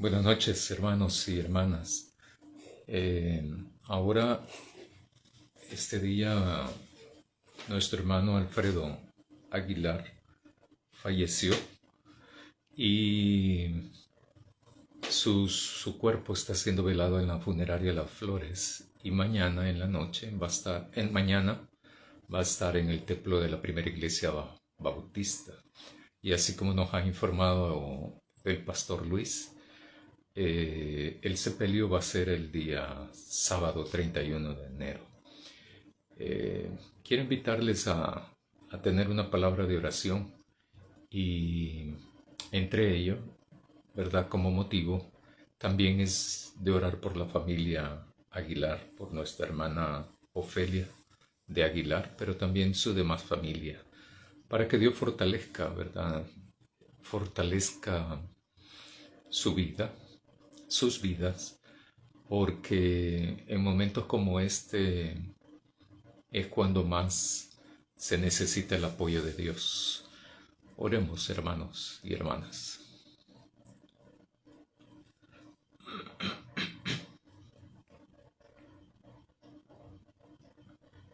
Buenas noches, hermanos y hermanas. Ahora, este día, nuestro hermano Alfredo Aguilar falleció y su cuerpo está siendo velado en la funeraria Las Flores y mañana en la noche mañana va a estar en el templo de la primera iglesia bautista. Y así como nos ha informado el pastor Luis, el sepelio va a ser el día sábado 31 de enero. Quiero invitarles a tener una palabra de oración y entre ello, ¿verdad? Como motivo, también es de orar por la familia Aguilar, por nuestra hermana Ofelia de Aguilar, pero también su demás familia, para que Dios fortalezca, ¿verdad? Fortalezca su vida, sus vidas, porque en momentos como este es cuando más se necesita el apoyo de Dios. Oremos, hermanos y hermanas.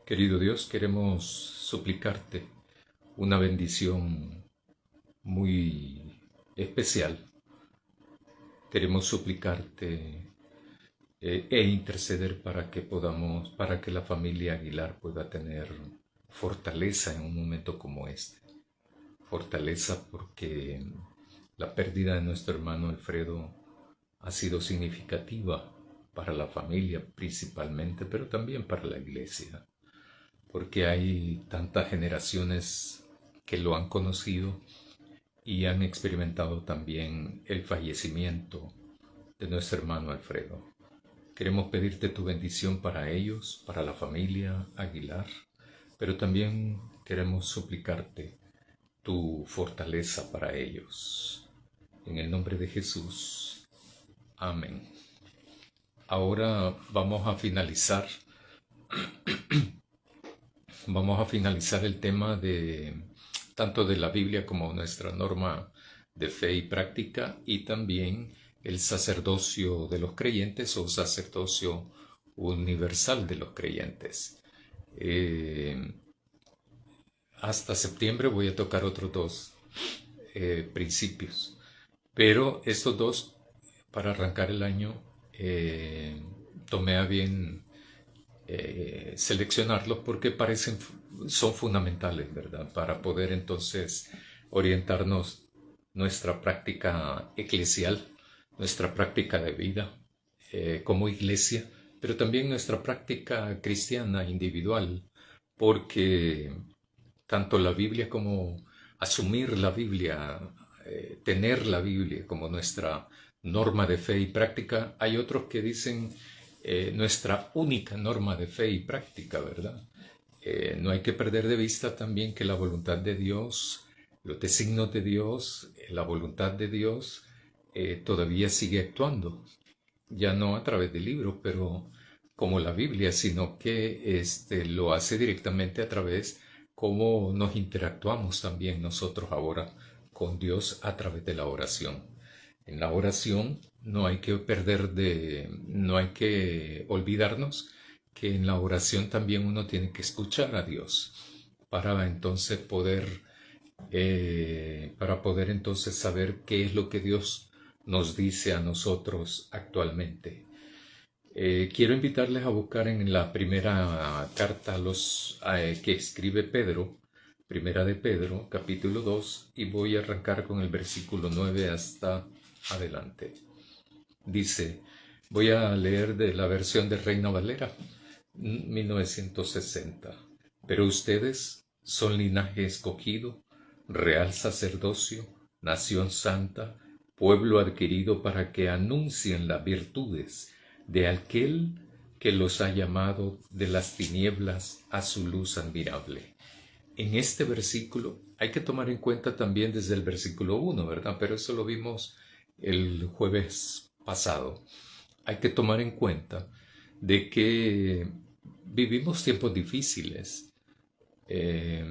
Querido Dios, queremos suplicarte una bendición muy especial. Queremos suplicarte interceder para que la familia Aguilar pueda tener fortaleza en un momento como este. Fortaleza porque la pérdida de nuestro hermano Alfredo ha sido significativa para la familia principalmente, pero también para la iglesia, porque hay tantas generaciones que lo han conocido y han experimentado también el fallecimiento de nuestro hermano Alfredo. Queremos pedirte tu bendición para ellos, para la familia Aguilar, pero también queremos suplicarte tu fortaleza para ellos. En el nombre de Jesús. Amén. Ahora vamos a finalizar el tema de tanto de la Biblia como nuestra norma de fe y práctica y también el sacerdocio de los creyentes o sacerdocio universal de los creyentes. Eh, Hasta septiembre voy a tocar otros dos principios, pero estos dos para arrancar el año tomé a bien seleccionarlos porque son fundamentales, ¿verdad? Para poder entonces orientarnos nuestra práctica eclesial, nuestra práctica de vida como iglesia, pero también nuestra práctica cristiana individual, porque tanto la Biblia como asumir la Biblia, tener la Biblia como nuestra norma de fe y práctica, hay otros que dicen nuestra única norma de fe y práctica, ¿verdad? No hay que perder de vista también que la voluntad de Dios, los designios de Dios, la voluntad de Dios todavía sigue actuando, ya no a través de libros, pero como la Biblia, sino que lo hace directamente a través cómo nos interactuamos también nosotros ahora con Dios a través de la oración. En la oración no hay que olvidarnos que en la oración también uno tiene que escuchar a Dios para entonces poder entonces saber qué es lo que Dios nos dice a nosotros actualmente. Quiero invitarles a buscar en la primera carta que escribe Pedro, primera de Pedro, capítulo 2, y voy a arrancar con el versículo 9 hasta adelante. Dice, voy a leer de la versión de Reina Valera, 1960. Pero ustedes son linaje escogido, real sacerdocio, nación santa, pueblo adquirido para que anuncien las virtudes de aquel que los ha llamado de las tinieblas a su luz admirable. En este versículo hay que tomar en cuenta también desde el versículo 1, ¿verdad? Pero eso lo vimos el jueves pasado. Hay que tomar en cuenta de que vivimos tiempos difíciles. Eh,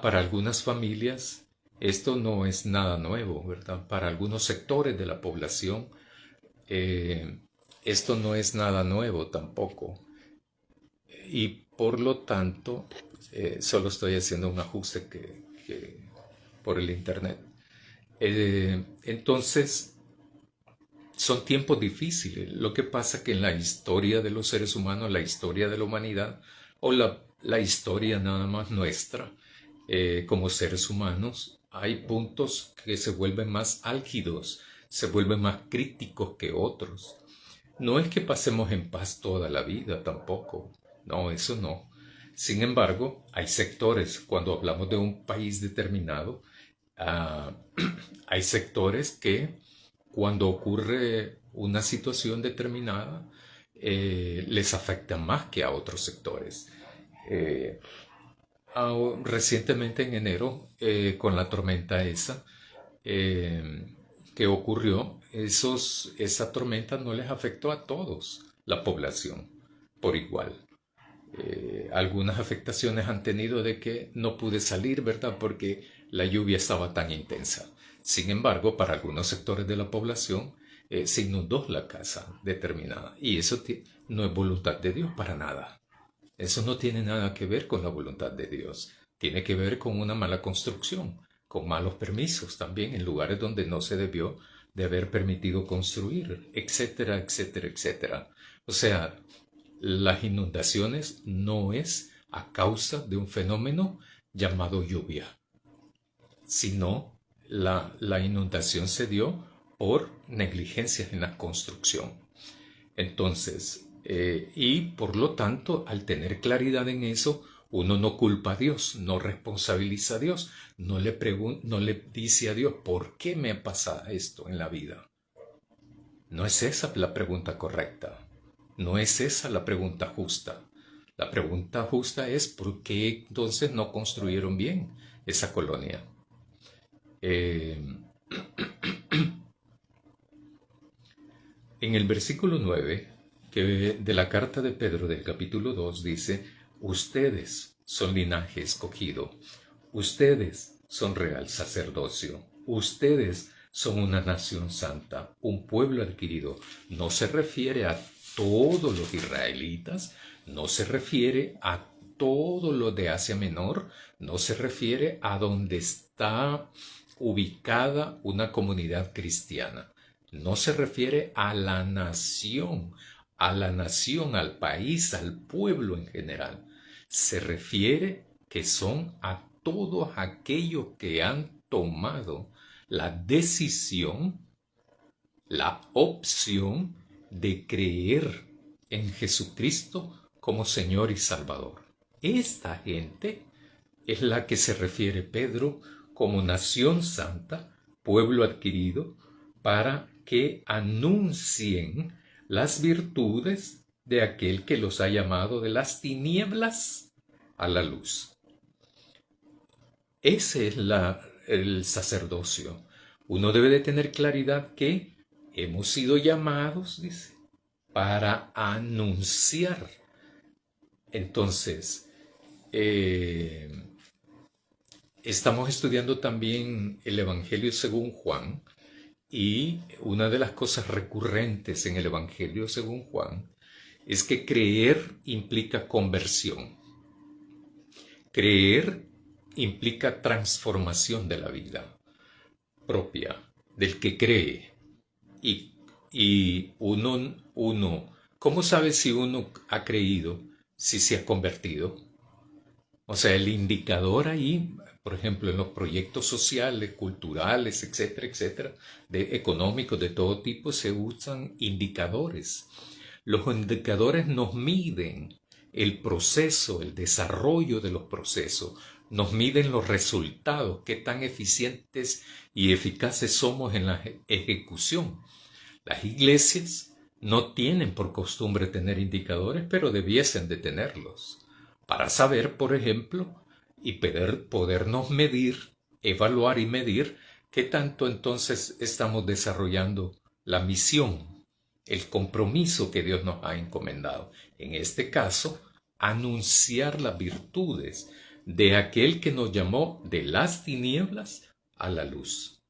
para algunas familias esto no es nada nuevo, ¿verdad? Para algunos sectores de la población Eh, Esto no es nada nuevo tampoco. Y por lo tanto, solo estoy haciendo un ajuste por el internet. Entonces, son tiempos difíciles. Lo que pasa que en la historia de los seres humanos, la historia de la humanidad, o la historia nada más nuestra, como seres humanos, hay puntos que se vuelven más álgidos, se vuelven más críticos que otros. No es que pasemos en paz toda la vida tampoco. No, eso no. Sin embargo, hay sectores, cuando hablamos de un país determinado, ah, hay sectores que cuando ocurre una situación determinada, les afecta más que a otros sectores. Eh, Recientemente en enero, con la tormenta esa que ocurrió, esa tormenta no les afectó a todos, la población, por igual. Algunas afectaciones han tenido de que no pude salir, ¿verdad? Porque la lluvia estaba tan intensa. Sin embargo, para algunos sectores de la población se inundó la casa determinada. Y eso no es voluntad de Dios para nada. Eso no tiene nada que ver con la voluntad de Dios. Tiene que ver con una mala construcción, con malos permisos también en lugares donde no se debió de haber permitido construir, etcétera, etcétera, etcétera. O sea, las inundaciones no es a causa de un fenómeno llamado lluvia, sino la inundación se dio por negligencias en la construcción. Entonces, y por lo tanto, al tener claridad en eso, uno no culpa a Dios, no responsabiliza a Dios, no le dice a Dios, ¿por qué me pasa esto en la vida? No es esa la pregunta correcta, no es esa la pregunta justa. La pregunta justa es, ¿por qué entonces no construyeron bien esa colonia? Eh, En el versículo 9 de la carta de Pedro del capítulo 2 dice, ustedes son linaje escogido, ustedes son real sacerdocio, ustedes son una nación santa, un pueblo adquirido. No se refiere a todos los israelitas, no se refiere a todo lo de Asia Menor, no se refiere a donde está ubicada una comunidad cristiana. No se refiere a la nación, al país, al pueblo en general. Se refiere que son a todos aquellos que han tomado la decisión, la opción de creer en Jesucristo como Señor y Salvador. Esta gente es la que se refiere Pedro como nación santa, pueblo adquirido, para que anuncien las virtudes de aquel que los ha llamado de las tinieblas a la luz. Ese es el sacerdocio. Uno debe de tener claridad que hemos sido llamados, dice, para anunciar. Entonces, estamos estudiando también el Evangelio según Juan y una de las cosas recurrentes en el Evangelio según Juan es que creer implica conversión. Creer implica transformación de la vida propia del que cree. Y ¿cómo sabe si uno ha creído, si se ha convertido? O sea, el indicador ahí, por ejemplo, en los proyectos sociales, culturales, etcétera, etcétera, económicos de todo tipo, se usan indicadores. Los indicadores nos miden el proceso, el desarrollo de los procesos, nos miden los resultados, qué tan eficientes y eficaces somos en la ejecución. Las iglesias no tienen por costumbre tener indicadores, pero debiesen de tenerlos para saber, por ejemplo, y podernos medir, evaluar y medir qué tanto entonces estamos desarrollando la misión, el compromiso que Dios nos ha encomendado. En este caso, anunciar las virtudes de aquel que nos llamó de las tinieblas a la luz.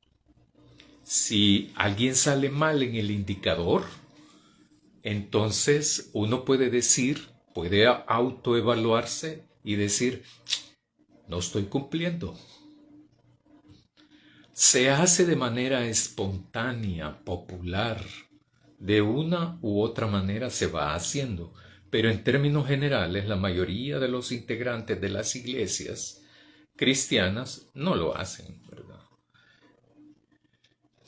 Si alguien sale mal en el indicador, entonces uno puede autoevaluarse y decir, no estoy cumpliendo. Se hace de manera espontánea, popular, de una u otra manera se va haciendo, pero en términos generales la mayoría de los integrantes de las iglesias cristianas no lo hacen, ¿verdad?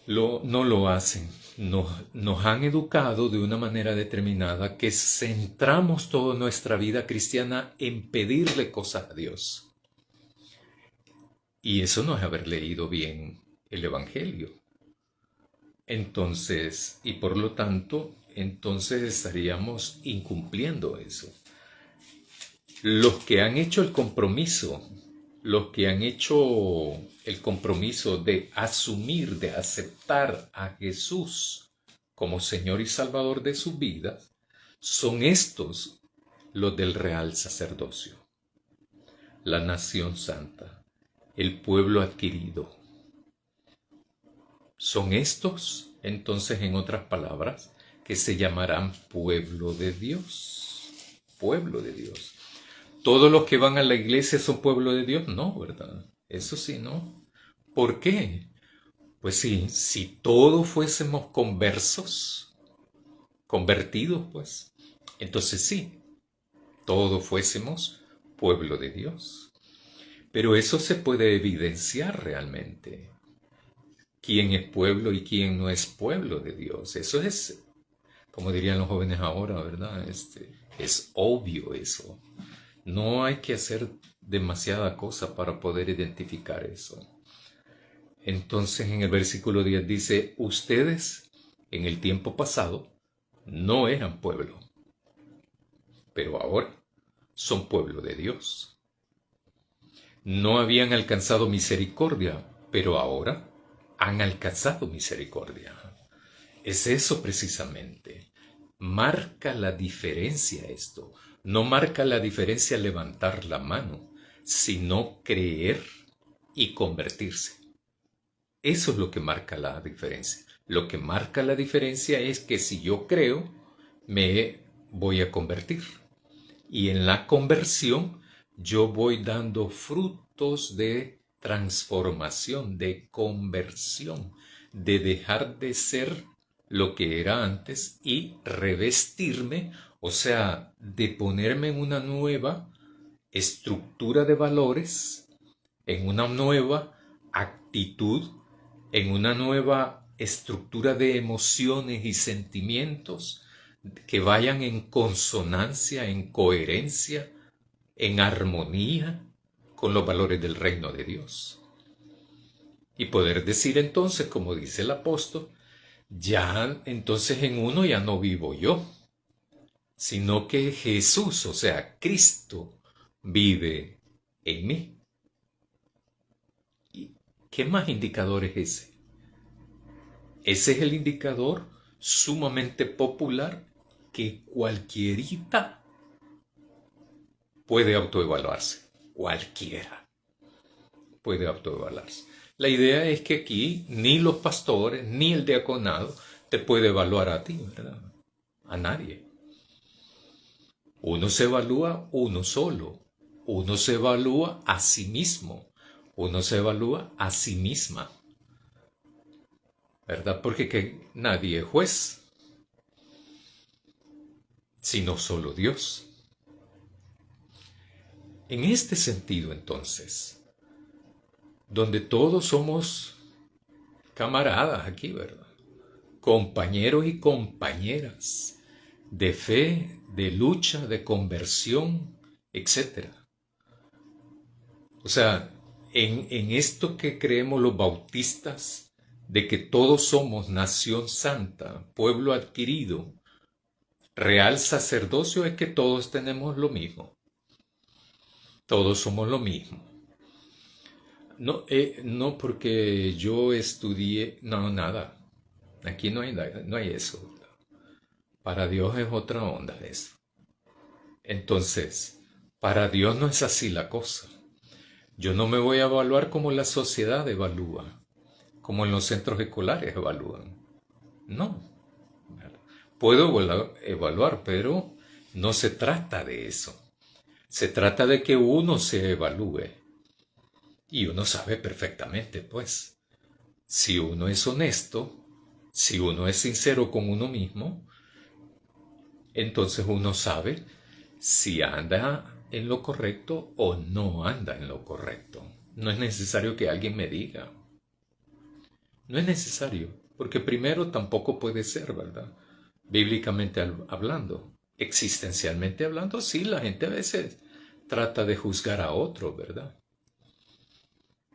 No lo hacen. Nos han educado de una manera determinada que centramos toda nuestra vida cristiana en pedirle cosas a Dios. Y eso no es haber leído bien el Evangelio. Entonces, y por lo tanto, entonces estaríamos incumpliendo eso. Los que han hecho el compromiso, de asumir, de aceptar a Jesús como Señor y Salvador de sus vidas, son estos los del real sacerdocio, la nación santa, el pueblo adquirido. Son estos, entonces, en otras palabras, que se llamarán pueblo de Dios. Pueblo de Dios. ¿Todos los que van a la iglesia son pueblo de Dios? No, ¿verdad? Eso sí, ¿no? ¿Por qué? Pues sí, si todos fuésemos convertidos, pues, entonces sí, todos fuésemos pueblo de Dios. Pero eso se puede evidenciar realmente. ¿Quién es pueblo y quién no es pueblo de Dios? Eso es, como dirían los jóvenes ahora, ¿verdad? Es obvio eso. No hay que hacer demasiada cosa para poder identificar eso. Entonces en el versículo 10 dice, ustedes en el tiempo pasado no eran pueblo, pero ahora son pueblo de Dios. No habían alcanzado misericordia, pero ahora han alcanzado misericordia. Es eso precisamente. Marca la diferencia esto. No marca la diferencia levantar la mano, sino creer y convertirse. Eso es lo que marca la diferencia. Lo que marca la diferencia es que si yo creo, me voy a convertir. Y en la conversión yo voy dando frutos de transformación, de conversión, de dejar de ser lo que era antes y revestirme, o sea, de ponerme en una nueva estructura de valores, en una nueva actitud, en una nueva estructura de emociones y sentimientos que vayan en consonancia, en coherencia, en armonía con los valores del reino de Dios. Y poder decir entonces, como dice el apóstol, ya entonces en uno ya no vivo yo, sino que Jesús, o sea, Cristo, vive en mí. ¿Y qué más indicador es ese? Ese es el indicador sumamente popular que cualquierita puede autoevaluarse. Cualquiera puede autoevaluarse. La idea es que aquí ni los pastores ni el diaconado te puede evaluar a ti, ¿verdad? A nadie. Uno se evalúa uno solo. Uno se evalúa a sí mismo. Uno se evalúa a sí misma. ¿Verdad? Porque nadie es juez, sino solo Dios. En este sentido, entonces, donde todos somos camaradas aquí, ¿verdad? Compañeros y compañeras de fe, de lucha, de conversión, etc. O sea, en esto que creemos los bautistas, de que todos somos nación santa, pueblo adquirido, real sacerdocio, es que todos tenemos lo mismo. Todos somos lo mismo. No, no porque yo estudié, no, nada. Aquí no hay eso. Para Dios es otra onda eso. Entonces, para Dios no es así la cosa. Yo no me voy a evaluar como la sociedad evalúa. como en los centros escolares evalúan. No. Puedo evaluar, pero no se trata de eso. Se trata de que uno se evalúe. Y uno sabe perfectamente, pues, si uno es honesto, si uno es sincero con uno mismo, entonces uno sabe si anda en lo correcto o no anda en lo correcto. No es necesario que alguien me diga. No es necesario, porque primero tampoco puede ser, ¿verdad? Bíblicamente hablando, existencialmente hablando, sí, la gente a veces trata de juzgar a otro, ¿verdad?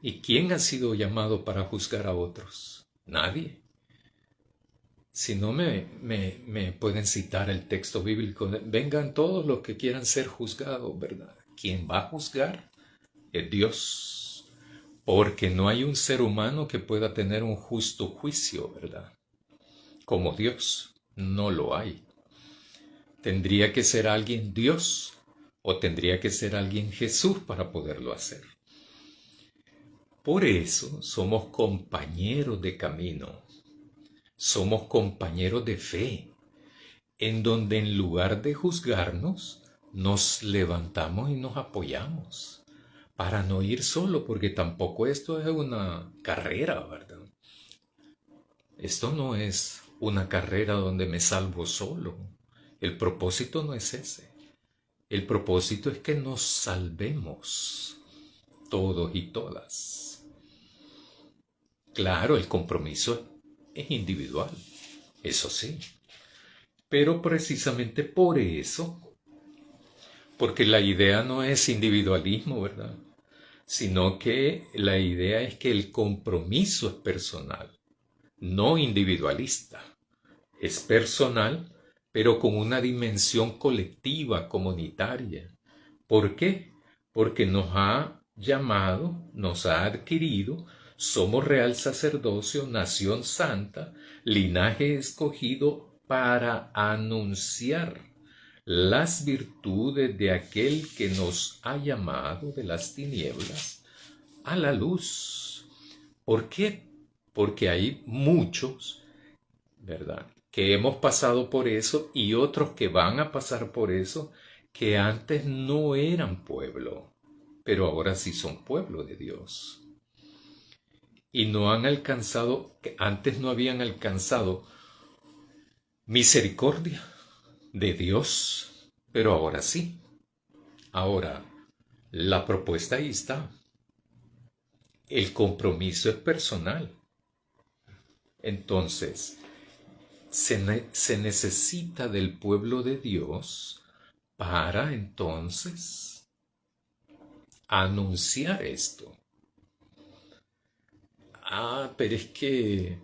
¿Y quién ha sido llamado para juzgar a otros? Nadie. Si no me pueden citar el texto bíblico, vengan todos los que quieran ser juzgados, ¿verdad? ¿Quién va a juzgar? Es Dios. Porque no hay un ser humano que pueda tener un justo juicio, ¿verdad? Como Dios. No lo hay. Tendría que ser alguien Dios o tendría que ser alguien Jesús para poderlo hacer. Por eso somos compañeros de camino. Somos compañeros de fe, en donde en lugar de juzgarnos, nos levantamos y nos apoyamos, para no ir solo, porque tampoco esto es una carrera, ¿verdad? Esto no es una carrera donde me salvo solo. El propósito no es ese. El propósito es que nos salvemos, todos y todas. Claro, el compromiso es individual, eso sí. Pero precisamente por eso, porque la idea no es individualismo, ¿verdad? Sino que la idea es que el compromiso es personal, no individualista. Es personal, pero con una dimensión colectiva, comunitaria. ¿Por qué? Porque nos ha llamado, nos ha adquirido, somos real sacerdocio, nación santa, linaje escogido para anunciar las virtudes de aquel que nos ha llamado de las tinieblas a la luz. ¿Por qué? Porque hay muchos, ¿verdad?, que hemos pasado por eso y otros que van a pasar por eso, que antes no eran pueblo, pero ahora sí son pueblo de Dios. Y no han alcanzado, que antes no habían alcanzado misericordia de Dios, pero ahora sí. Ahora, la propuesta ahí está. El compromiso es personal. Entonces, se necesita del pueblo de Dios para entonces anunciar esto. Pero es que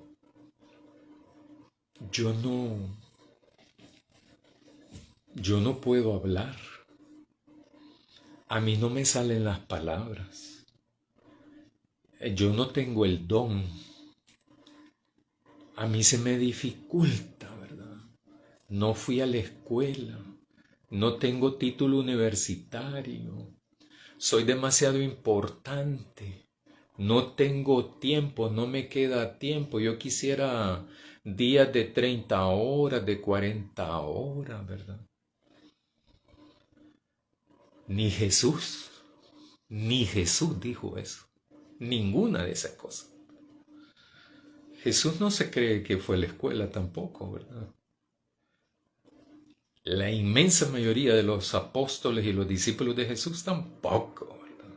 yo no, yo no puedo hablar. A mí no me salen las palabras. Yo no tengo el don. A mí se me dificulta, ¿verdad? No fui a la escuela. No tengo título universitario. Soy demasiado importante. No tengo tiempo, no me queda tiempo. Yo quisiera días de 30 horas, de 40 horas, ¿verdad? Ni Jesús dijo eso. Ninguna de esas cosas. Jesús no se cree que fue a la escuela tampoco, ¿verdad? La inmensa mayoría de los apóstoles y los discípulos de Jesús tampoco, ¿verdad?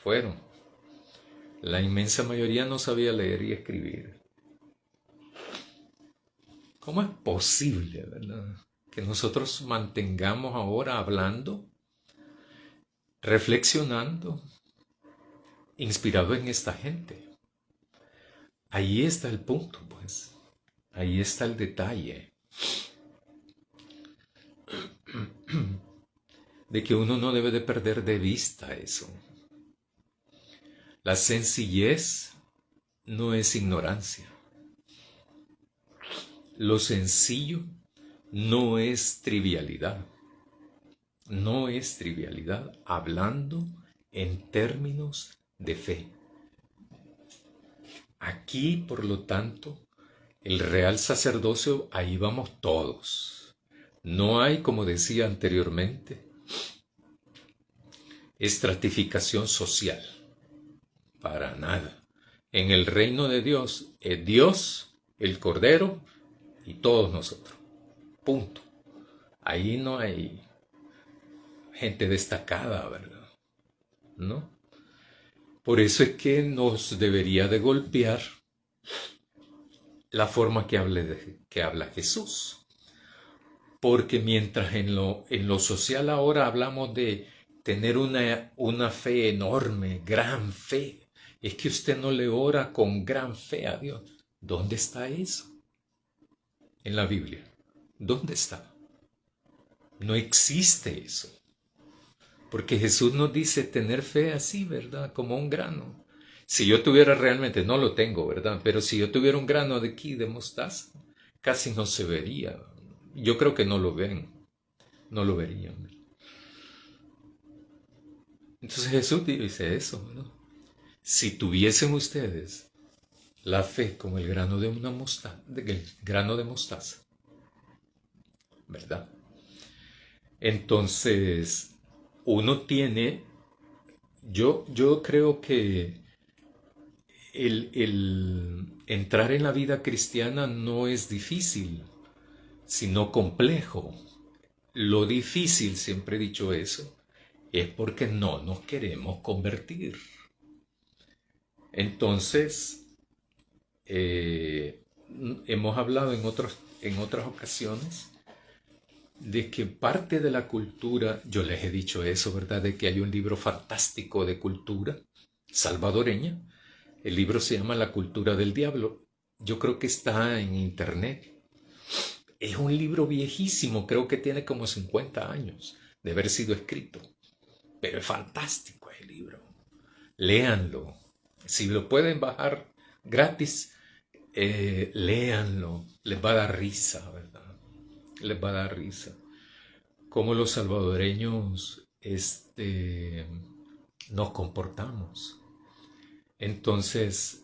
Fueron. La inmensa mayoría no sabía leer y escribir. ¿Cómo es posible, verdad, que nosotros mantengamos ahora hablando, reflexionando, inspirado en esta gente? Ahí está el punto, pues. Ahí está el detalle. De que uno no debe de perder de vista eso. La sencillez no es ignorancia. Lo sencillo no es trivialidad. No es trivialidad hablando en términos de fe. Aquí, por lo tanto, el real sacerdocio, ahí vamos todos. No hay, como decía anteriormente, estratificación social, para nada. En el reino de Dios es Dios, el Cordero y todos nosotros. Punto. Ahí no hay gente destacada, ¿verdad? ¿No? Por eso es que nos debería de golpear la forma que habla Jesús. Porque mientras en lo social ahora hablamos de tener una fe enorme, gran fe, es que usted no le ora con gran fe a Dios. ¿Dónde está eso en la Biblia? ¿Dónde está? No existe eso. Porque Jesús nos dice tener fe así, ¿verdad? Como un grano. Si yo tuviera realmente, no lo tengo, ¿verdad? Pero si yo tuviera un grano de aquí de mostaza, casi no se vería. Yo creo que no lo ven, no lo verían. Entonces Jesús dice eso, ¿no? Si tuviesen ustedes la fe como el grano de una mostaza, el grano de mostaza, ¿verdad? Entonces, uno tiene, yo creo que el entrar en la vida cristiana no es difícil, sino complejo. Lo difícil, siempre he dicho eso, es porque no nos queremos convertir. Entonces, hemos hablado en otras ocasiones de que parte de la cultura, yo les he dicho eso, ¿verdad? De que hay un libro fantástico de cultura salvadoreña. El libro se llama La cultura del diablo. Yo creo que está en internet. Es un libro viejísimo, creo que tiene como 50 años de haber sido escrito. Pero es fantástico el libro. Léanlo. Si lo pueden bajar gratis, léanlo. Les va a dar risa, ¿verdad? Les va a dar risa. Cómo los salvadoreños nos comportamos. Entonces,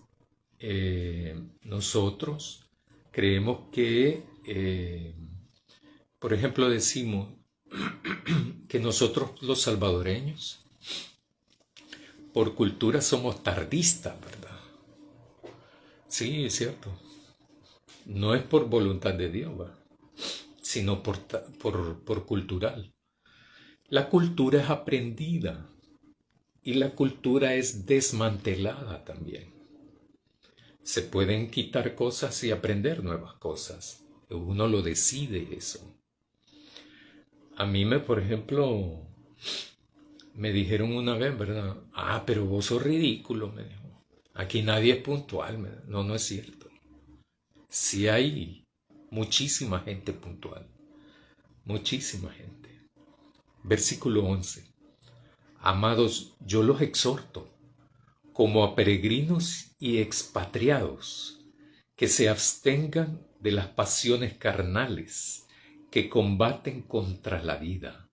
nosotros creemos que, por ejemplo, decimos que nosotros los salvadoreños, por cultura somos tardistas, ¿verdad? Sí, es cierto. No es por voluntad de Dios, ¿verdad? Sino por cultural. La cultura es aprendida y la cultura es desmantelada también. Se pueden quitar cosas y aprender nuevas cosas. Uno lo decide eso. A mí por ejemplo, me dijeron una vez, ¿verdad? Ah, pero vos sos ridículo, me dijo. Aquí nadie es puntual. No, no es cierto. Sí hay muchísima gente puntual. Muchísima gente. Versículo 11. Amados, yo los exhorto, como a peregrinos y expatriados, que se abstengan de las pasiones carnales que combaten contra la vida.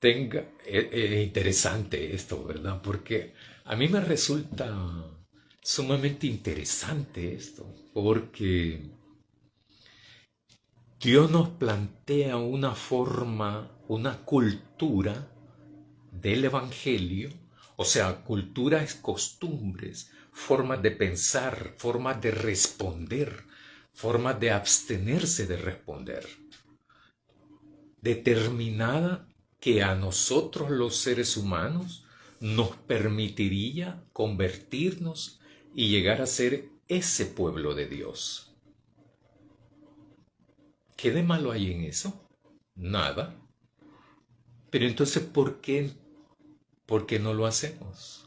Es interesante esto, ¿verdad? Porque a mí me resulta sumamente interesante esto, porque Dios nos plantea una forma, una cultura del Evangelio, o sea, cultura es costumbres, formas de pensar, formas de responder, formas de abstenerse de responder, determinada que a nosotros los seres humanos nos permitiría convertirnos y llegar a ser ese pueblo de Dios. ¿Qué de malo hay en eso? Nada. Pero entonces, ¿por qué no lo hacemos?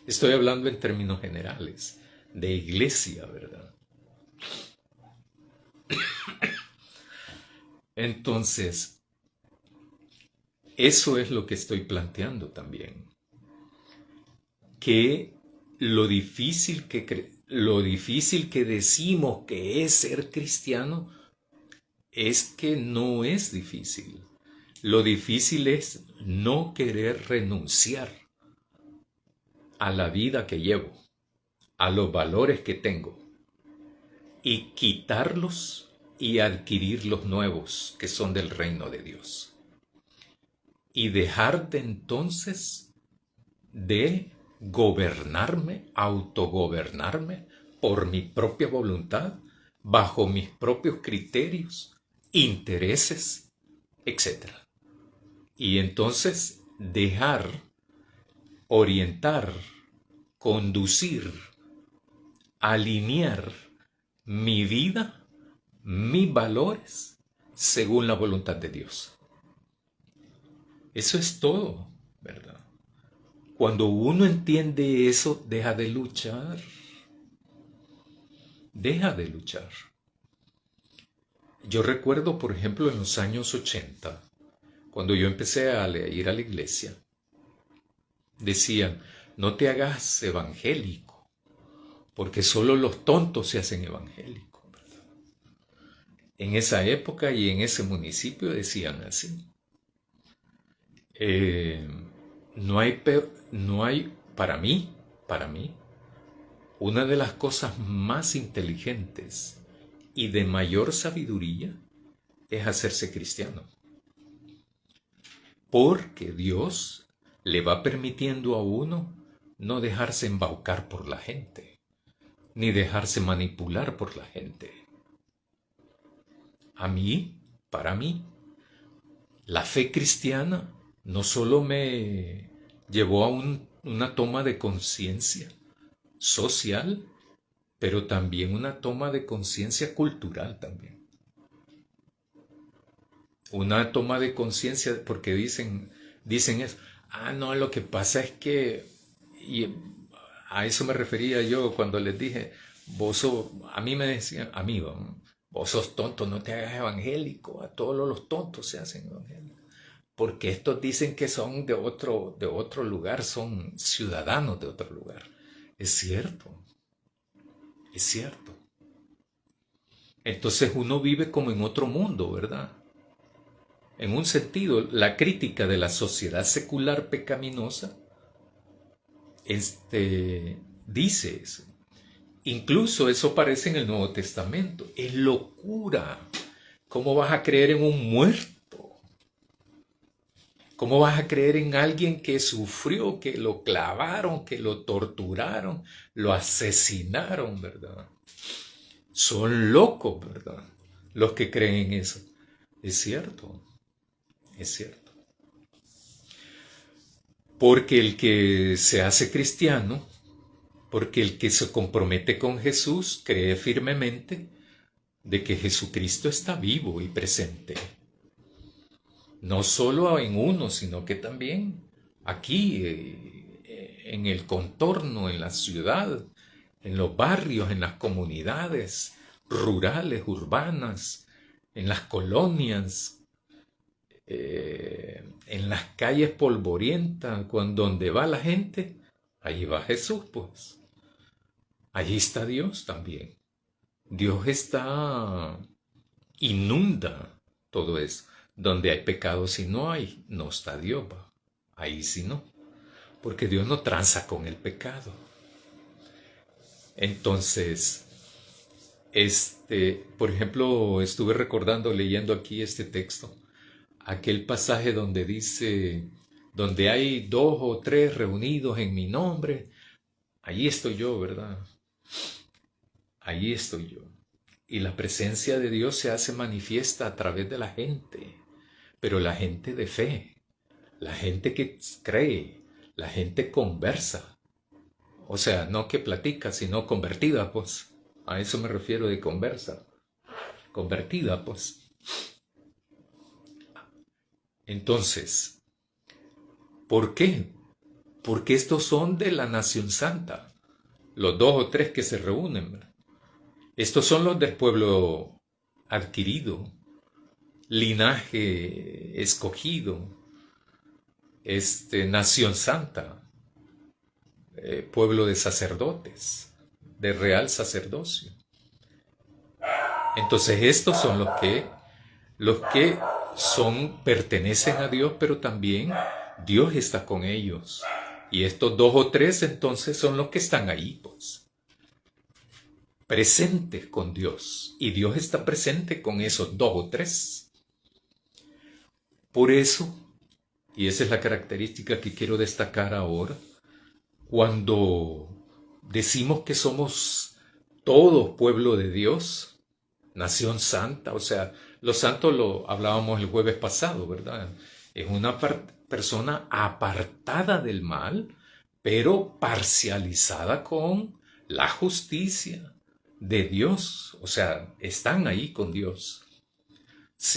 Estoy hablando en términos generales, de iglesia, ¿verdad? Entonces, eso es lo que estoy planteando también. Que lo difícil que decimos que es ser cristiano es que no es difícil. Lo difícil es no querer renunciar a la vida que llevo, a los valores que tengo, y quitarlos y adquirir los nuevos que son del reino de Dios. Y dejar de entonces de gobernarme, autogobernarme por mi propia voluntad, bajo mis propios criterios, intereses, etc. Y entonces dejar, orientar, conducir, alinear mi vida, mis valores, según la voluntad de Dios. Eso es todo, ¿verdad? Cuando uno entiende eso, deja de luchar. Deja de luchar. Yo recuerdo, por ejemplo, en los años 80, cuando yo empecé a ir a la iglesia, decían, no te hagas evangélico, porque solo los tontos se hacen evangélicos, ¿verdad? En esa época y en ese municipio decían así. No hay, para mí, una de las cosas más inteligentes y de mayor sabiduría es hacerse cristiano. Porque Dios le va permitiendo a uno no dejarse embaucar por la gente, ni dejarse manipular por la gente. Para mí, la fe cristiana no solo me llevó a una toma de conciencia social, pero también una toma de conciencia cultural también. Una toma de conciencia porque dicen eso. No, lo que pasa es que, y a eso me refería yo cuando les dije, a mí me decían, amigo, vos sos tonto, no te hagas evangélico, a todos los tontos se hacen evangélicos. Porque estos dicen que son de otro lugar, son ciudadanos de otro lugar. Es cierto, es cierto. Entonces uno vive como en otro mundo, ¿verdad? En un sentido, la crítica de la sociedad secular pecaminosa dice eso. Incluso eso aparece en el Nuevo Testamento. Es locura. ¿Cómo vas a creer en un muerto? ¿Cómo vas a creer en alguien que sufrió, que lo clavaron, que lo torturaron, lo asesinaron, ¿verdad? Son locos, ¿verdad? Los que creen en eso. Es cierto, es cierto. Porque el que se hace cristiano, porque el que se compromete con Jesús, cree firmemente de que Jesucristo está vivo y presente. No solo en uno, sino que también aquí, en el contorno, en la ciudad, en los barrios, en las comunidades rurales, urbanas, en las colonias, en las calles polvorientas, donde va la gente, allí va Jesús, pues. Allí está Dios también. Dios inunda todo eso. Donde hay pecados y no está Dios, va. Ahí sí no. Porque Dios no tranza con el pecado. Entonces, por ejemplo, estuve recordando, leyendo aquí este texto, aquel pasaje donde dice, donde hay 2 o 3 reunidos en mi nombre, allí estoy yo, ¿verdad? Allí estoy yo. Y la presencia de Dios se hace manifiesta a través de la gente, pero la gente de fe, la gente que cree, la gente conversa. O sea, no que platica, sino convertida, pues. A eso me refiero de conversa. Convertida, pues. Entonces, ¿por qué? Porque estos son de la nación santa. Los 2 o 3 que se reúnen, ¿verdad? Estos son los del pueblo adquirido, linaje escogido, nación santa, pueblo de sacerdotes, de real sacerdocio. Entonces estos son los que pertenecen a Dios, pero también Dios está con ellos. Y estos dos o tres entonces son los que están ahí, pues, presentes con Dios. Y Dios está presente con esos dos o tres. Por eso, y esa es la característica que quiero destacar ahora, cuando decimos que somos todos pueblo de Dios, nación santa, o sea, los santos lo hablábamos el jueves pasado, ¿verdad? Es una persona apartada del mal, pero parcializada con la justicia de Dios, o sea, están ahí con Dios.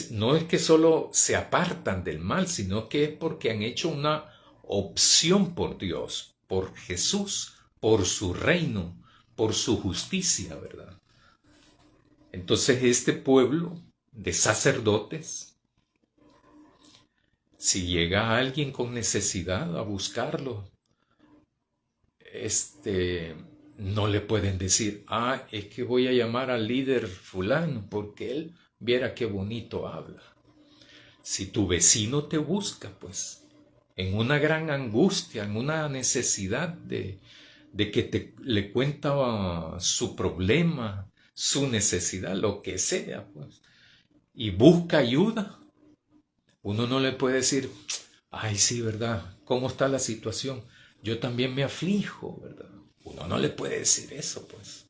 No es que solo se apartan del mal, sino que es porque han hecho una opción por Dios, por Jesús, por su reino, por su justicia, ¿verdad? Entonces este pueblo de sacerdotes, si llega alguien con necesidad a buscarlo, no le pueden decir, es que voy a llamar al líder fulano porque él viera qué bonito habla. Si tu vecino te busca, pues, en una gran angustia, en una necesidad de que le cuenta su problema, su necesidad, lo que sea, pues, y busca ayuda, uno no le puede decir, ay, sí, ¿verdad? ¿Cómo está la situación? Yo también me aflijo, ¿verdad? Uno no le puede decir eso, pues.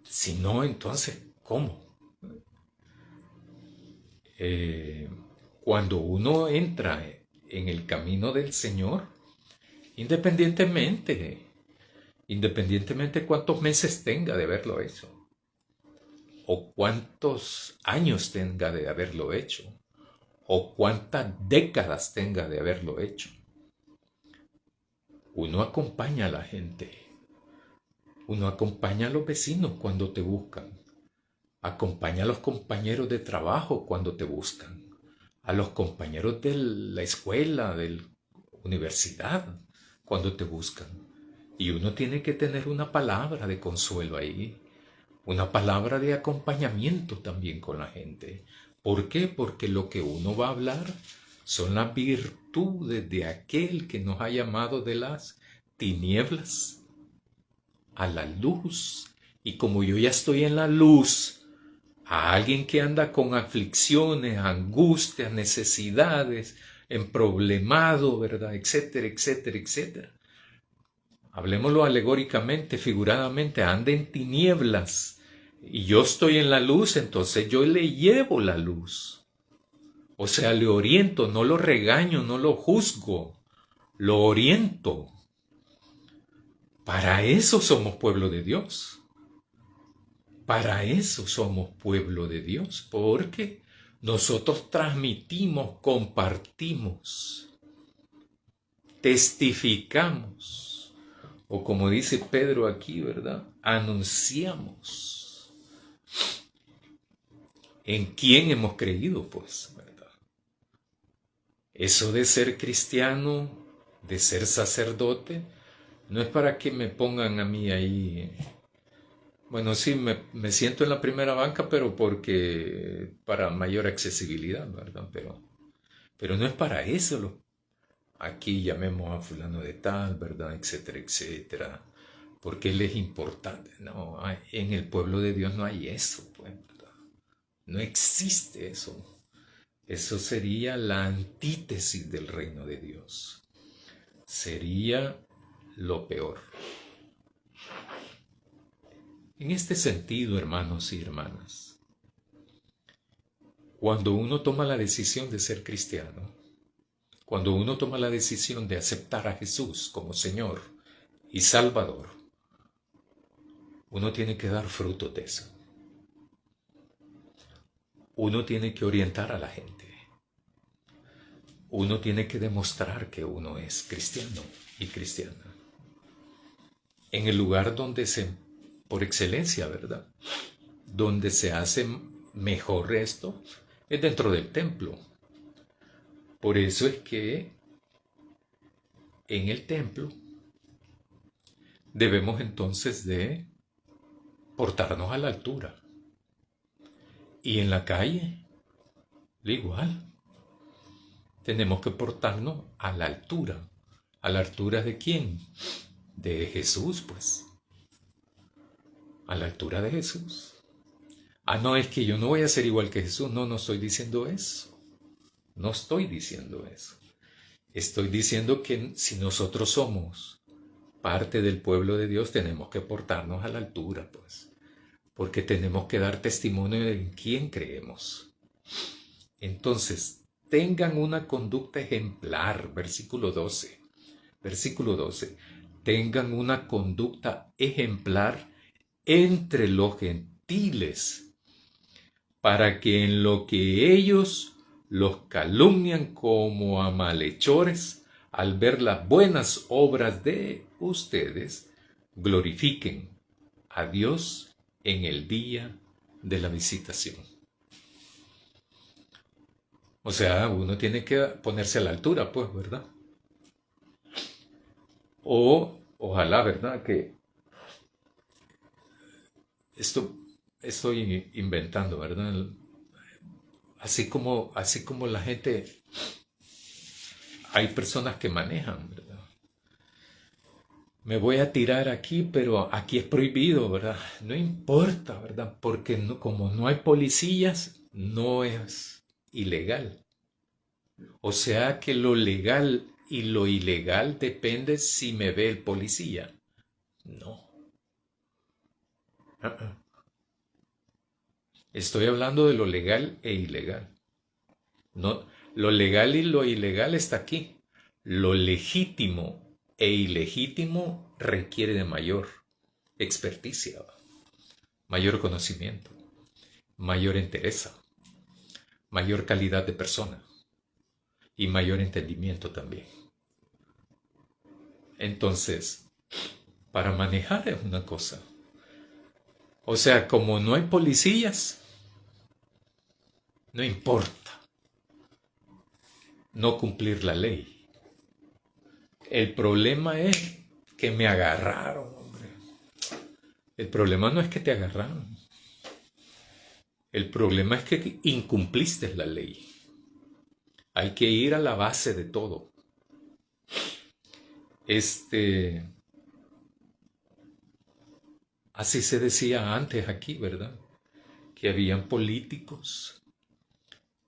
Si no, entonces, ¿cómo? Eh, Cuando uno entra en el camino del Señor, independientemente, independientemente cuántos meses tenga de haberlo hecho, o cuántos años tenga de haberlo hecho, o cuántas décadas tenga de haberlo hecho, uno acompaña a la gente, uno acompaña a los vecinos cuando te buscan, acompaña a los compañeros de trabajo cuando te buscan, a los compañeros de la escuela, de la universidad, cuando te buscan. Y uno tiene que tener una palabra de consuelo ahí, una palabra de acompañamiento también con la gente. ¿Por qué? Porque lo que uno va a hablar son las virtudes de aquel que nos ha llamado de las tinieblas a la luz. Y como yo ya estoy en la luz, a alguien que anda con aflicciones, angustias, necesidades, emproblemado, ¿verdad? Etcétera, etcétera, etcétera. Hablemoslo alegóricamente, figuradamente, anda en tinieblas y yo estoy en la luz, entonces yo le llevo la luz. O sea, le oriento, no lo regaño, no lo juzgo, lo oriento. Para eso somos pueblo de Dios. Para eso somos pueblo de Dios, porque nosotros transmitimos, compartimos, testificamos, o como dice Pedro aquí, ¿verdad? Anunciamos en quién hemos creído, pues, ¿verdad? Eso de ser cristiano, de ser sacerdote, no es para que me pongan a mí ahí. Bueno, sí, me siento en la primera banca, pero porque para mayor accesibilidad, ¿verdad? Pero no es para eso. Aquí llamemos a fulano de tal, ¿verdad? Etcétera, etcétera. Porque él es importante. No, en el pueblo de Dios no hay eso, pues, ¿verdad? No existe eso. Eso sería la antítesis del reino de Dios. Sería lo peor. En este sentido, hermanos y hermanas, cuando uno toma la decisión de ser cristiano, cuando uno toma la decisión de aceptar a Jesús como Señor y Salvador, uno tiene que dar fruto de eso. Uno tiene que orientar a la gente. Uno tiene que demostrar que uno es cristiano y cristiana. En el lugar donde por excelencia, ¿verdad? Donde se hace mejor esto es dentro del templo. Por eso es que en el templo debemos entonces de portarnos a la altura. Y en la calle, igual, tenemos que portarnos a la altura ¿A la altura de quién? De Jesús, pues. A la altura de Jesús. Ah, no, es que yo no voy a ser igual que Jesús. No, no estoy diciendo eso. No estoy diciendo eso. Estoy diciendo que si nosotros somos parte del pueblo de Dios, tenemos que portarnos a la altura, pues. Porque tenemos que dar testimonio de en quién creemos. Entonces, tengan una conducta ejemplar, versículo 12. Versículo 12. Tengan una conducta ejemplar entre los gentiles, para que en lo que ellos los calumnian como a malhechores, al ver las buenas obras de ustedes, glorifiquen a Dios en el día de la visitación. O sea, uno tiene que ponerse a la altura, pues, ¿verdad? O ojalá, ¿verdad? Que esto estoy inventando, ¿verdad? Así como la gente, hay personas que manejan, ¿verdad? Me voy a tirar aquí, pero aquí es prohibido, ¿verdad? No importa, ¿verdad? Porque como no hay policías, no es ilegal. O sea que lo legal y lo ilegal depende si me ve el policía. No. Uh-uh. Estoy hablando de lo legal e ilegal. No, lo legal y lo ilegal está aquí. Lo legítimo e ilegítimo requiere de mayor experticia, mayor conocimiento, mayor entereza, mayor calidad de persona y mayor entendimiento también. Entonces, para manejar es una cosa. O sea, como no hay policías, no importa no cumplir la ley. El problema es que me agarraron, hombre. El problema no es que te agarraron. El problema es que incumpliste la ley. Hay que ir a la base de todo. Así se decía antes aquí, ¿verdad? Que habían políticos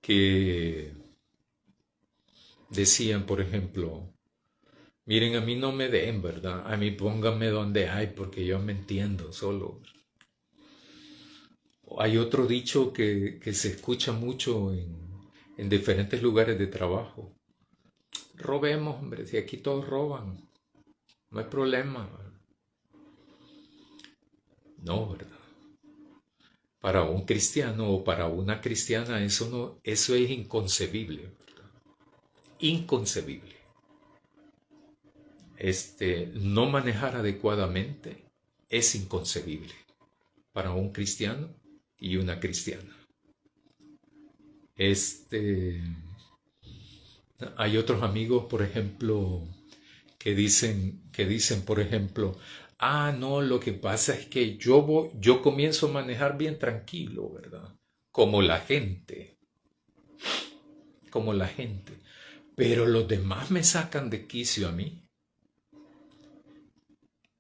que decían, por ejemplo, miren, a mí no me den, ¿verdad? A mí pónganme donde hay porque yo me entiendo solo. Hay otro dicho que se escucha mucho en diferentes lugares de trabajo. Robemos, hombre, si aquí todos roban, no hay problema. No, ¿verdad? Para un cristiano o para una cristiana eso es inconcebible, ¿verdad? Inconcebible. No manejar adecuadamente es inconcebible para un cristiano y una cristiana. Hay otros amigos, por ejemplo, que dicen, por ejemplo, no, lo que pasa es que yo comienzo a manejar bien tranquilo, ¿verdad? Como la gente, pero los demás me sacan de quicio a mí.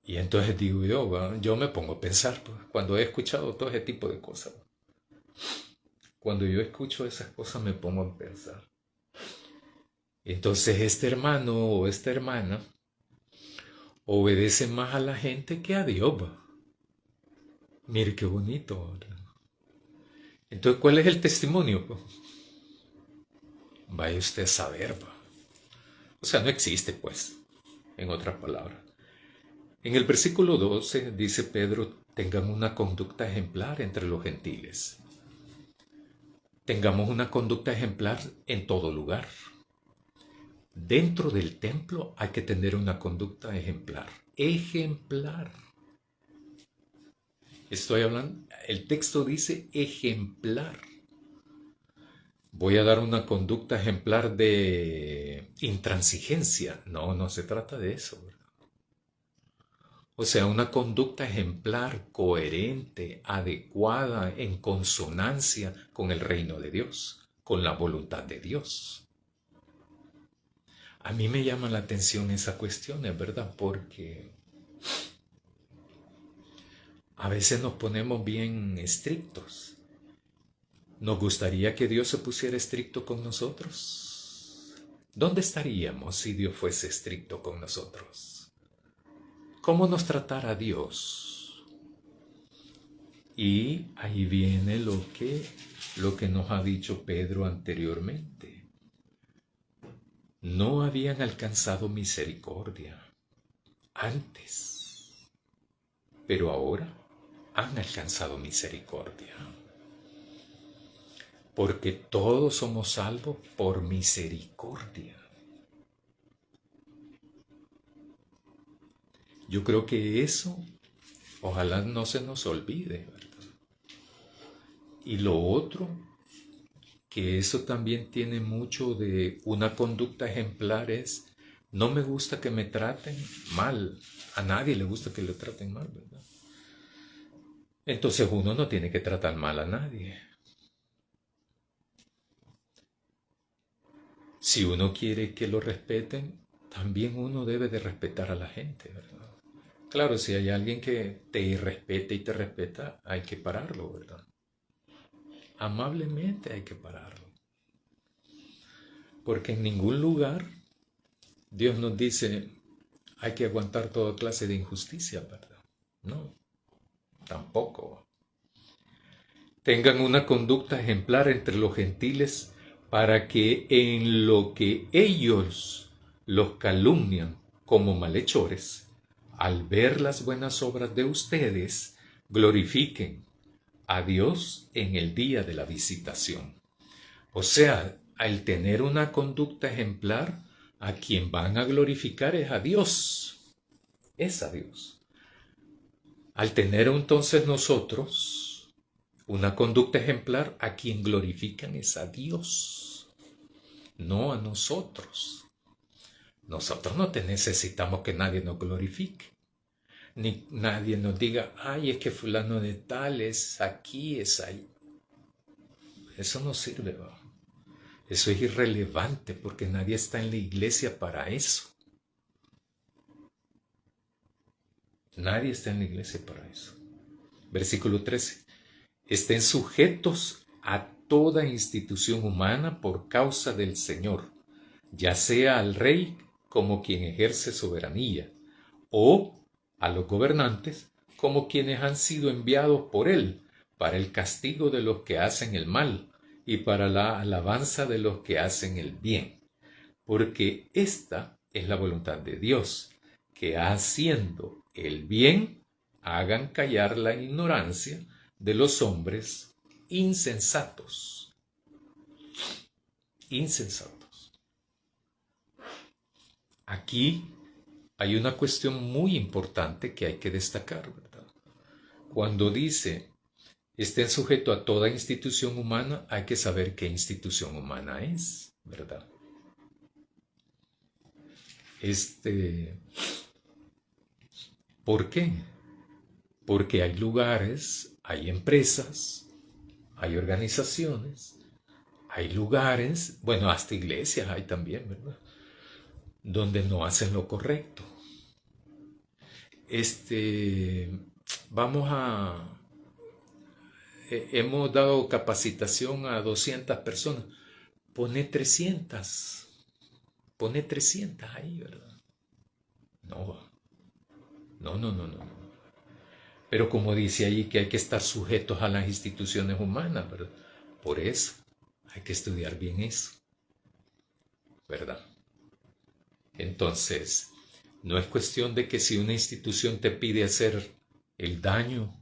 Y entonces digo yo, ¿verdad? Yo me pongo a pensar, pues, cuando he escuchado todo ese tipo de cosas. Cuando yo escucho esas cosas me pongo a pensar. Entonces este hermano o esta hermana obedece más a la gente que a Dios, ¿va? Mire qué bonito, ¿verdad? Entonces, ¿cuál es el testimonio? Vaya usted a saber, ¿va? O sea, no existe, pues, en otras palabras. En el versículo 12 dice Pedro, tengan una conducta ejemplar entre los gentiles. Tengamos una conducta ejemplar en todo lugar. Dentro del templo hay que tener una conducta ejemplar. Ejemplar. Estoy hablando, el texto dice ejemplar. Voy a dar una conducta ejemplar de intransigencia. No, no se trata de eso, ¿verdad? O sea, una conducta ejemplar, coherente, adecuada, en consonancia con el reino de Dios, con la voluntad de Dios. A mí me llama la atención esa cuestión, es verdad, porque a veces nos ponemos bien estrictos. ¿Nos gustaría que Dios se pusiera estricto con nosotros? ¿Dónde estaríamos si Dios fuese estricto con nosotros? ¿Cómo nos tratara Dios? Y ahí viene lo que nos ha dicho Pedro anteriormente. No habían alcanzado misericordia antes, pero ahora han alcanzado misericordia. Porque todos somos salvos por misericordia. Yo creo que eso, ojalá no se nos olvide, ¿verdad? Y lo otro, que eso también tiene mucho de una conducta ejemplar es, no me gusta que me traten mal. A nadie le gusta que le traten mal, ¿verdad? Entonces uno no tiene que tratar mal a nadie. Si uno quiere que lo respeten, también uno debe de respetar a la gente, ¿verdad? Claro, si hay alguien que te respete y te respeta, hay que pararlo, ¿verdad? Amablemente hay que pararlo. Porque en ningún lugar Dios nos dice hay que aguantar toda clase de injusticia, ¿verdad? No, tampoco. Tengan una conducta ejemplar entre los gentiles para que en lo que ellos los calumnian como malhechores, al ver las buenas obras de ustedes, glorifiquen a Dios en el día de la visitación. O sea, al tener una conducta ejemplar, a quien van a glorificar es a Dios. Es a Dios. Al tener entonces nosotros una conducta ejemplar, a quien glorifican es a Dios, no a nosotros. Nosotros no necesitamos que nadie nos glorifique, ni nadie nos diga, ay, es que fulano de tal es aquí, es ahí. Eso no sirve, ¿va? Eso es irrelevante porque nadie está en la iglesia para eso. Nadie está en la iglesia para eso. Versículo 13. Estén sujetos a toda institución humana por causa del Señor, ya sea al rey como quien ejerce soberanía, o a los gobernantes como quienes han sido enviados por él para el castigo de los que hacen el mal y para la alabanza de los que hacen el bien, porque esta es la voluntad de Dios, que haciendo el bien hagan callar la ignorancia de los hombres insensatos. Insensatos. Aquí hay una cuestión muy importante que hay que destacar, ¿verdad? Cuando dice estén sujetos a toda institución humana, hay que saber qué institución humana es, ¿verdad? ¿Por qué? Porque hay lugares, hay empresas, hay organizaciones, hay lugares, bueno, hasta iglesias hay también, ¿verdad? Donde no hacen lo correcto. Vamos a, hemos dado capacitación a 200 personas. Pone 300. Pone 300 ahí, ¿verdad? No, no. Pero como dice ahí que hay que estar sujetos a las instituciones humanas, ¿verdad? Por eso hay que estudiar bien eso, ¿verdad? Entonces, no es cuestión de que si una institución te pide hacer el daño,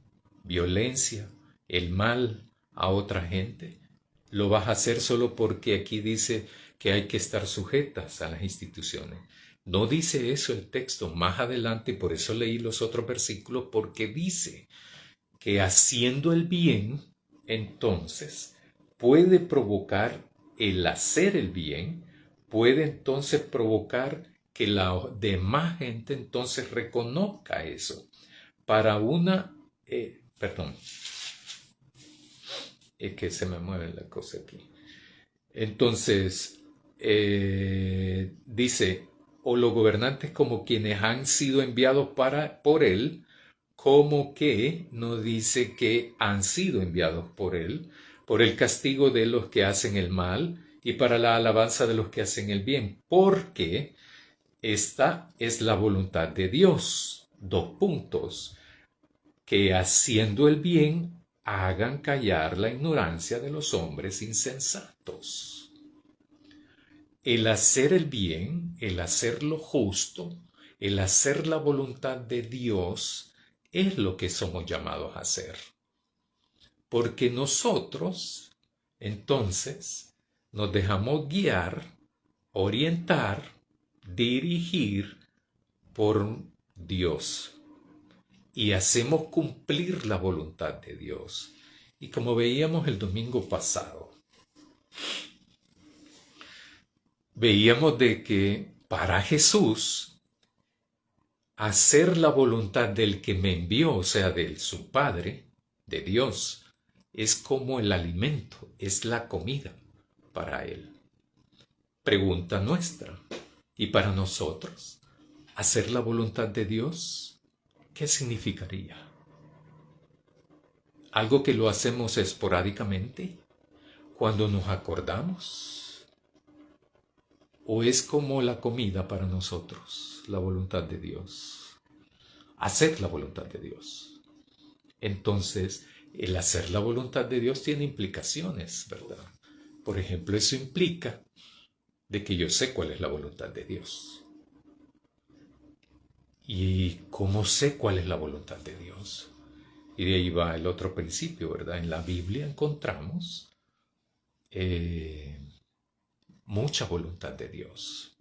violencia, el mal a otra gente, lo vas a hacer solo porque aquí dice que hay que estar sujetas a las instituciones. No dice eso el texto más adelante, y por eso leí los otros versículos, porque dice que haciendo el bien, entonces, puede provocar el hacer el bien, puede entonces provocar que la demás gente entonces reconozca eso. Para una, perdón, es que se me mueve la cosa aquí. Entonces, dice, o los gobernantes como quienes han sido enviados por él, como que no dice que han sido enviados por el castigo de los que hacen el mal y para la alabanza de los que hacen el bien, porque esta es la voluntad de Dios. Dos puntos. Que haciendo el bien hagan callar la ignorancia de los hombres insensatos. El hacer el bien, el hacer lo justo, el hacer la voluntad de Dios es lo que somos llamados a hacer. Porque nosotros, entonces, nos dejamos guiar, orientar, dirigir por Dios y hacemos cumplir la voluntad de Dios. Y como veíamos el domingo pasado, veíamos de que para Jesús hacer la voluntad del que me envió, o sea, de su Padre, de Dios, es como el alimento, es la comida para Él. Pregunta nuestra. ¿Y para nosotros? ¿Hacer la voluntad de Dios? ¿Qué significaría? ¿Algo que lo hacemos esporádicamente? ¿Cuando nos acordamos? ¿O es como la comida para nosotros, la voluntad de Dios? Hacer la voluntad de Dios. Entonces, el hacer la voluntad de Dios tiene implicaciones, ¿verdad? Por ejemplo, eso implica de que yo sé cuál es la voluntad de Dios. ¿Y cómo sé cuál es la voluntad de Dios? Y de ahí va el otro principio, ¿verdad? En la Biblia encontramos mucha voluntad de Dios.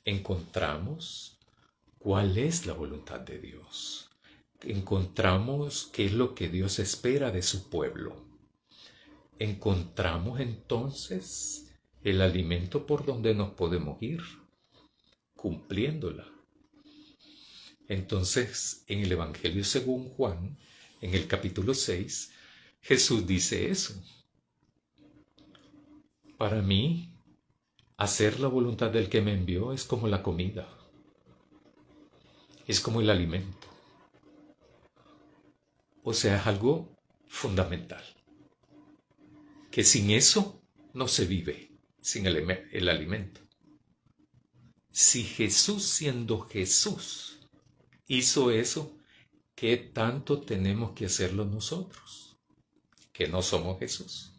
Encontramos cuál es la voluntad de Dios. Encontramos qué es lo que Dios espera de su pueblo. Encontramos entonces el alimento por donde nos podemos ir, cumpliéndola. Entonces, en el Evangelio según Juan, en el capítulo 6, Jesús dice eso. Para mí, hacer la voluntad del que me envió es como la comida, es como el alimento. O sea, es algo fundamental, que sin eso no se vive, sin el alimento. Si Jesús, siendo Jesús, hizo eso, ¿qué tanto tenemos que hacerlo nosotros? Que no somos Jesús,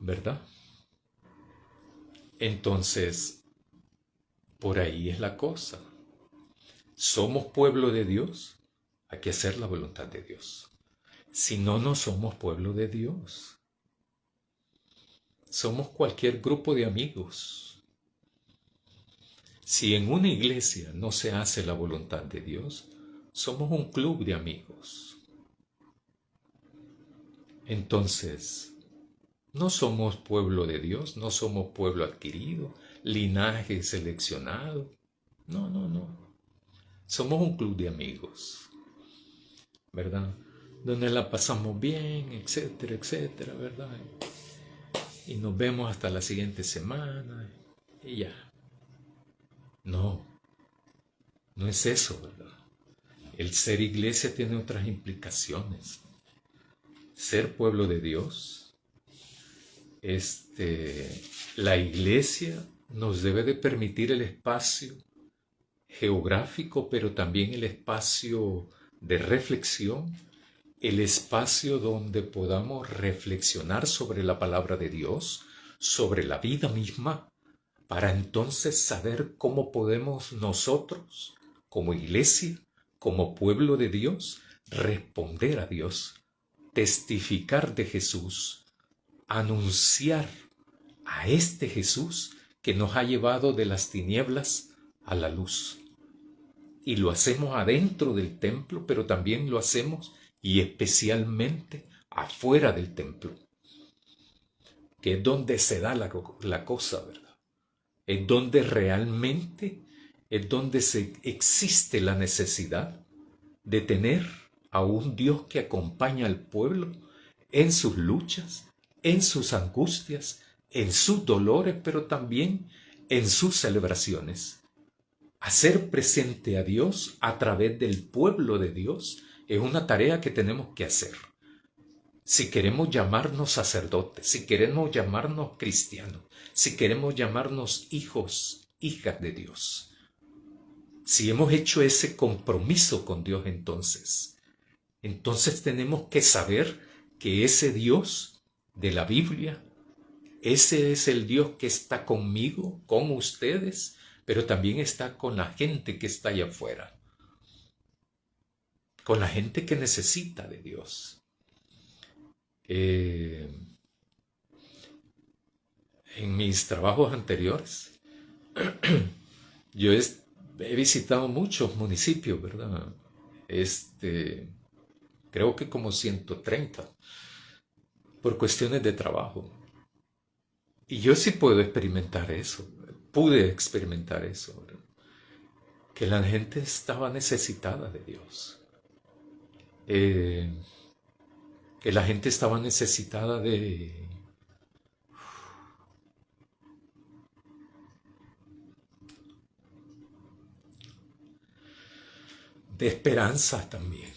¿verdad? Entonces, por ahí es la cosa. ¿Somos pueblo de Dios? Hay que hacer la voluntad de Dios. Si no, no somos pueblo de Dios. Somos cualquier grupo de amigos. Si en una iglesia no se hace la voluntad de Dios, somos un club de amigos. Entonces, no somos pueblo de Dios, no somos pueblo adquirido, linaje seleccionado. No, no, no. Somos un club de amigos, ¿verdad? Donde la pasamos bien, etcétera, etcétera, ¿verdad? Y nos vemos hasta la siguiente semana y ya. No, no es eso, ¿verdad? El ser iglesia tiene otras implicaciones. Ser pueblo de Dios, la iglesia nos debe de permitir el espacio geográfico, pero también el espacio de reflexión, el espacio donde podamos reflexionar sobre la palabra de Dios, sobre la vida misma, para entonces saber cómo podemos nosotros, como iglesia, como pueblo de Dios, responder a Dios, testificar de Jesús, anunciar a este Jesús que nos ha llevado de las tinieblas a la luz. Y lo hacemos adentro del templo, pero también lo hacemos y especialmente afuera del templo, que es donde se da la cosa, ¿verdad? Es donde realmente es donde existe la necesidad de tener a un Dios que acompaña al pueblo en sus luchas en sus angustias, en sus dolores, pero también en sus celebraciones. Hacer presente a Dios a través del pueblo de Dios es una tarea que tenemos que hacer. Si queremos llamarnos sacerdotes, si queremos llamarnos cristianos, si queremos llamarnos hijos, hijas de Dios, si hemos hecho ese compromiso con Dios, entonces tenemos que saber que ese Dios de la Biblia, ese es el Dios que está conmigo, con ustedes, pero también está con la gente que está allá afuera, con la gente que necesita de Dios. En mis trabajos anteriores, yo he visitado muchos municipios, ¿verdad? Creo que como 130, por cuestiones de trabajo. Y yo sí pude experimentar eso, ¿verdad? Que la gente estaba necesitada de Dios. Que la gente estaba necesitada de esperanza también.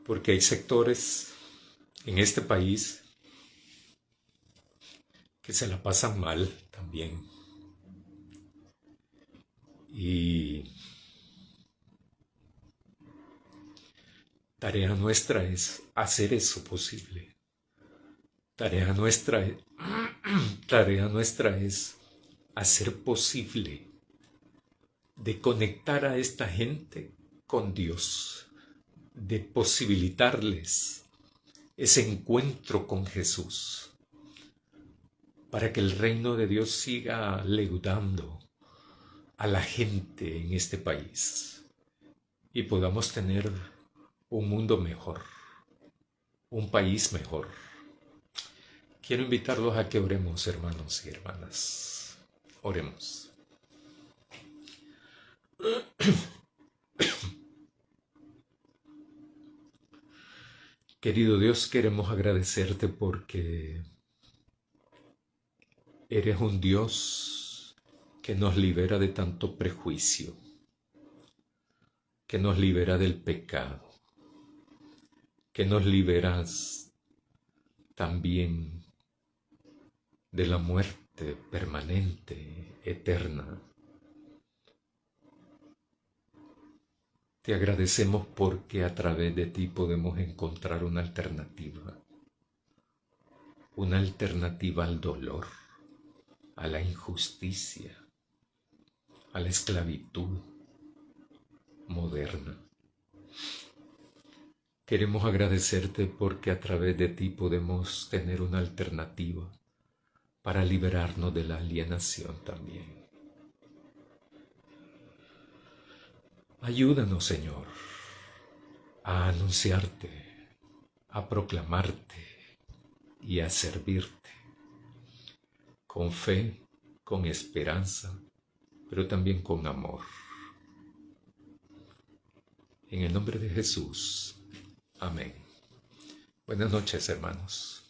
Porque hay sectores en este país que se la pasan mal también. Y tarea nuestra es hacer eso posible. Tarea nuestra es hacer posible de conectar a esta gente con Dios, de posibilitarles ese encuentro con Jesús, para que el reino de Dios siga leudando a la gente en este país y podamos tener un mundo mejor, un país mejor. Quiero invitarlos a que oremos, hermanos y hermanas. Oremos. Querido Dios, queremos agradecerte porque eres un Dios que nos libera de tanto prejuicio, que nos libera del pecado, que nos liberas también de la muerte permanente, eterna. Te agradecemos porque a través de ti podemos encontrar una alternativa al dolor, a la injusticia, a la esclavitud moderna. Queremos agradecerte porque a través de ti podemos tener una alternativa para liberarnos de la alienación también. Ayúdanos, Señor, a anunciarte, a proclamarte y a servirte con fe, con esperanza, pero también con amor. En el nombre de Jesús. Amén. Buenas noches, hermanos.